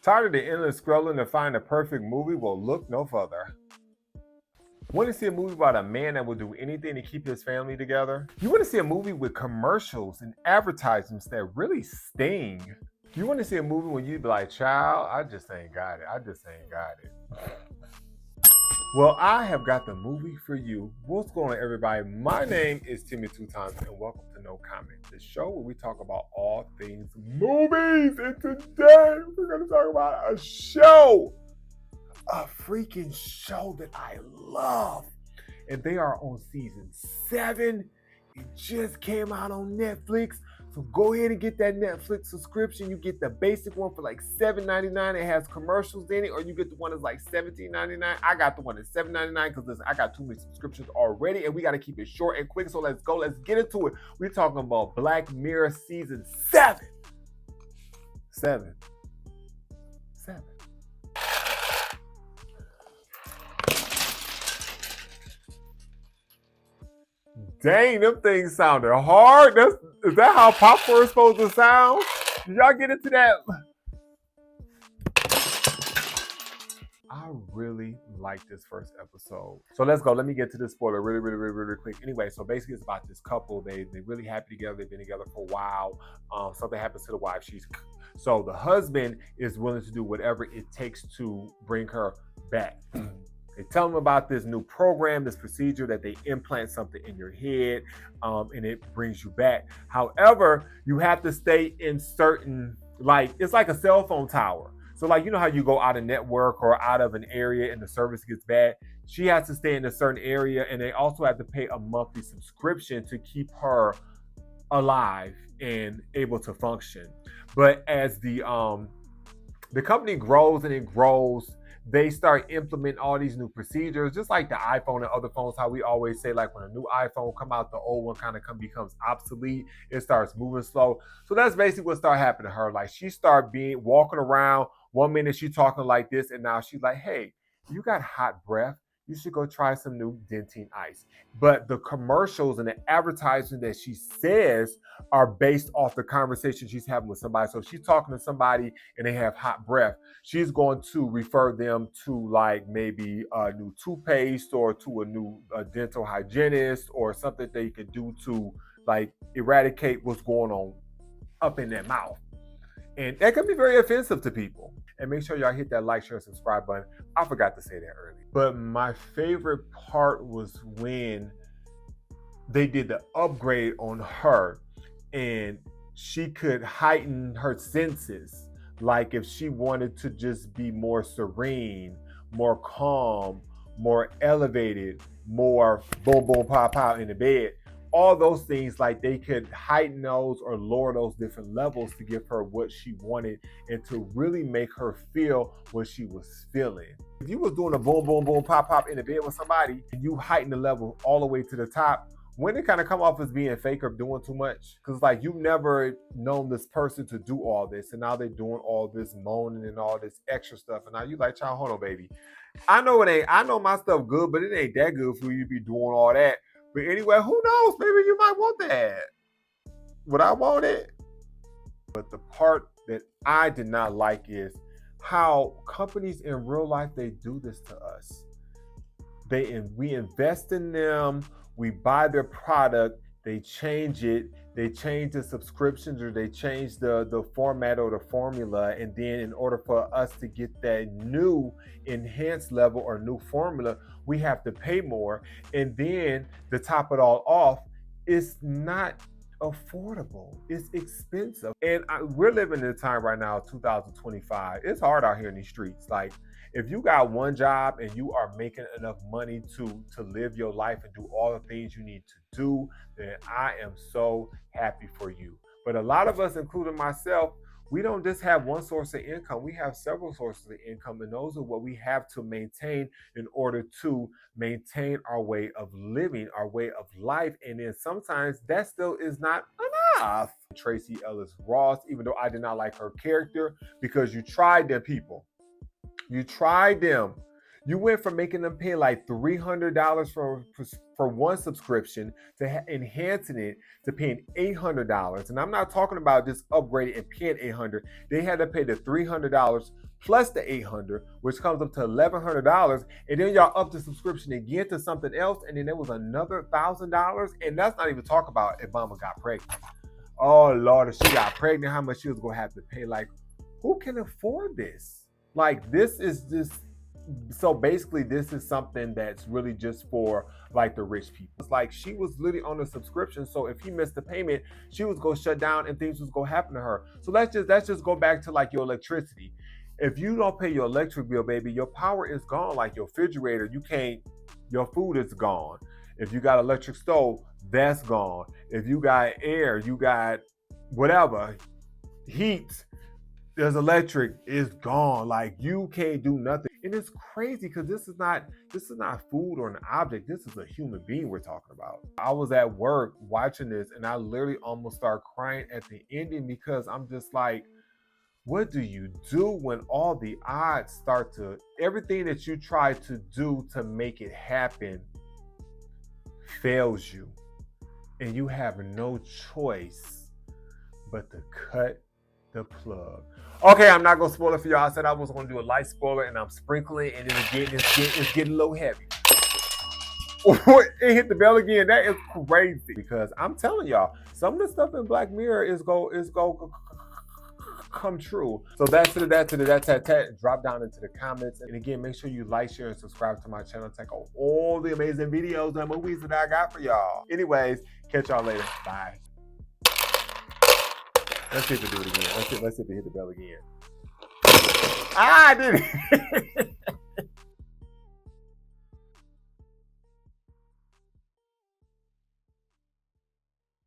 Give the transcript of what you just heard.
Tired of the endless scrolling to find the perfect movie? Well, look no further. Want to see a movie about a man that will do anything to keep his family together? You want to see a movie with commercials and advertisements that really sting? You want to see a movie when you be like, child, I just ain't got it. I just ain't got it. Well, I have got the movie for you. What's going on, everybody? My name is Timmy Two Times, and welcome to No Comment, the show where we talk about all things movies. And today we're going to talk about a show, a freaking show that I love. And they are on season 7. It just came out on Netflix. So go ahead and get that Netflix subscription. You get the basic one for like $7.99. It has commercials in it, or you get the one that's like $17.99. I got the one that's $7.99 because listen, I got too many subscriptions already, and we got to keep it short and quick. So let's go. Let's get into it. We're talking about Black Mirror season 7. 7. Dang, them things sounded hard. Is that how popcorn is supposed to sound? Did y'all get into that? I really like this first episode. So let's go. Let me get to this spoiler really quick. Anyway, so basically it's about this couple. They're really happy together. They've been together for a while. Something happens to the wife. So the husband is willing to do whatever it takes to bring her back. They tell them about this new program, this procedure that they implant something in your head, and it brings you back. However, you have to stay in certain, it's like a cell phone tower. So you know how you go out of network or out of an area and the service gets bad? She has to stay in a certain area, and they also have to pay a monthly subscription to keep her alive and able to function. But as the company grows and it grows, they start implementing all these new procedures, just like the iPhone and other phones, how we always say, like when a new iPhone come out, the old one kind of becomes obsolete. It starts moving slow. So that's basically what started happening to her. Like she started walking around. One minute she's talking like this, and now she's like, hey, you got hot breath. You should go try some new Dentine ice. But the commercials and the advertising that she says are based off the conversation she's having with somebody. So if she's talking to somebody and they have hot breath, she's going to refer them to maybe a new toothpaste or to a new dental hygienist or something they could do to eradicate what's going on up in their mouth. And that can be very offensive to people. And make sure y'all hit that like, share, and subscribe button. I forgot to say that earlier. But my favorite part was when they did the upgrade on her and she could heighten her senses. Like if she wanted to just be more serene, more calm, more elevated, more boom, boom, pow, pow in the bed. All those things, they could heighten those or lower those different levels to give her what she wanted and to really make her feel what she was feeling. If you was doing a boom, boom, boom, pop, pop in the bed with somebody and you heighten the level all the way to the top, when it kind of come off as being fake or doing too much, because you've never known this person to do all this, and now they're doing all this moaning and all this extra stuff, and now you like, child, hold on, baby. I know it ain't. I know my stuff good, but it ain't that good for you to be doing all that. But anyway, who knows? Maybe you might want that. Would I want it? But the part that I did not like is how companies in real life, they do this to us. We invest in them, we buy their product, they change it, they change the subscriptions or they change the format or the formula, and then in order for us to get that new enhanced level or new formula, we have to pay more. And then to top it all off, it's not affordable. It's expensive. And we're living in a time right now, 2025. It's hard out here in these streets. If you got one job and you are making enough money to live your life and do all the things you need to do, then I am so happy for you. But a lot of us, including myself, we don't just have one source of income. We have several sources of income, and those are what we have to maintain in order to maintain our way of living, our way of life. And then sometimes that still is not enough. Tracy Ellis Ross, even though I did not like her character, because you tried them, people. You tried them. You went from making them pay like $300 for one subscription to enhancing it to paying $800. And I'm not talking about just upgrading and paying $800. They had to pay the $300 plus the $800, which comes up to $1,100. And then y'all up the subscription again to something else. And then there was another $1,000. And that's not even talk about if Mama got pregnant. Oh Lord, if she got pregnant, how much she was gonna have to pay. Like, who can afford this? Like, this is just, so basically this is something that's really just for like the rich people. It's like she was literally on a subscription, so if he missed the payment, she was gonna shut down and things was gonna happen to her. So let's just go back to like your electricity. If you don't pay your electric bill, baby, your power is gone. Like your refrigerator, you can't, your food is gone. If you got electric stove, that's gone. If you got air, you got whatever, heat, there's electric, is gone. Like you can't do nothing. And it's crazy because this is not food or an object. This is a human being we're talking about. I was at work watching this and I literally almost started crying at the ending because I'm just like, what do you do when all the odds start to, everything that you try to do to make it happen fails you, and you have no choice but to cut the plug. Okay, I'm not gonna spoil it for y'all. I said I was gonna do a light spoiler, and I'm sprinkling, and then it's getting a little heavy. It hit the bell again. That is crazy because I'm telling y'all, some of the stuff in Black Mirror is go come true. So that's that. Drop down into the comments, and again, make sure you like, share, and subscribe to my channel. Check out all the amazing videos and movies that I got for y'all. Anyways, catch y'all later. Bye. Let's see if we do it again. Let's see if we hit the bell again. I did it.